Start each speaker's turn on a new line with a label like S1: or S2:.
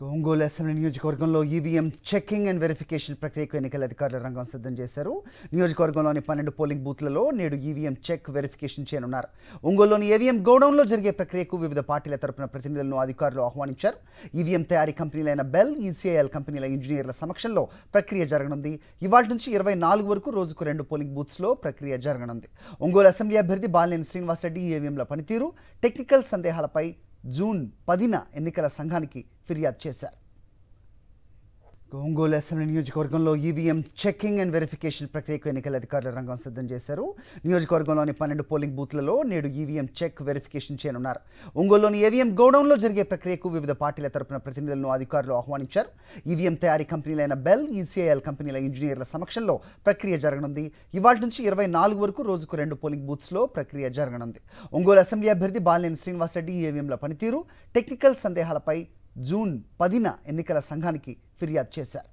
S1: Ongole assembly నియోజకవర్గంలో EVM checking and verification ప్రక్రియకు ఎన్నికల అధికారులు రంగం సిద్ధం చేశారు. నియోజకవర్గంలోని 12 పోలింగ్ బూత్లలో నేడు ఈవీఎం చెక్ వెరిఫికేషన్ చేయనున్నారు. ఒంగోలులోని ఈవీఎం గోడౌన్లో జరిగే ప్రక్రియకు వివిధ పార్టీల తరపున ప్రతినిధులను అధికారులు ఆహ్వానించారు. ఈవీఎం తయారీ కంపెనీలైన బెల్, ఈసీఐఎల్ కంపెనీల ఇంజనీర్ల సమక్షంలో ప్రక్రియ జరగనుంది. ఇవాళ నుంచి 24 వరకు రోజుకు 2 పోలింగ్ బూత్స్లో ప్రక్రియ జరగనుంది. ఒంగోలు అసెంబ్లీ అభ్యర్థి బాలినేని శ్రీనివాసరెడ్డి ఈవీఎంల పనితీరు, టెక్నికల్ సందేహాలపై జూన్ 10న ఎన్నికల సంఘానికి ఫిర్యాదు చేశారు. ఒంగోలు అసెంబ్లీ నియోజకవర్గంలో ఈవీఎం చెకింగ్ అండ్ వెరిఫికేషన్ ప్రక్రియకు ఎన్నికల అధికారులు రంగం సిద్ధం చేశారు. నియోజకవర్గంలోని 12 పోలింగ్ బూత్లలో నేడు ఈవీఎం చెక్ వెరిఫికేషన్ చేయనున్నారు. ఒంగోలులోని ఈవీఎం గోడౌన్లో జరిగే ప్రక్రియకు వివిధ పార్టీల తరపున ప్రతినిధులను అధికారులు ఆహ్వానించారు. ఈవీఎం తయారీ కంపెనీలైన బెల్, ఈసీఐఎల్ కంపెనీల ఇంజనీర్ల సమక్షంలో ప్రక్రియ జరగనుంది. ఇవాళ నుంచి 24 వరకు రోజుకు 2 పోలింగ్ బూత్స్లో ప్రక్రియ జరగనుంది. ఒంగోలు అసెంబ్లీ అభ్యర్థి బాలినేని శ్రీనివాసరెడ్డి ఈవీఎంల పనితీరు, టెక్నికల్ సందేహాలపై జూన్ 10న ఎన్నికల సంఘానికి ఫిర్యాదు చేశారు.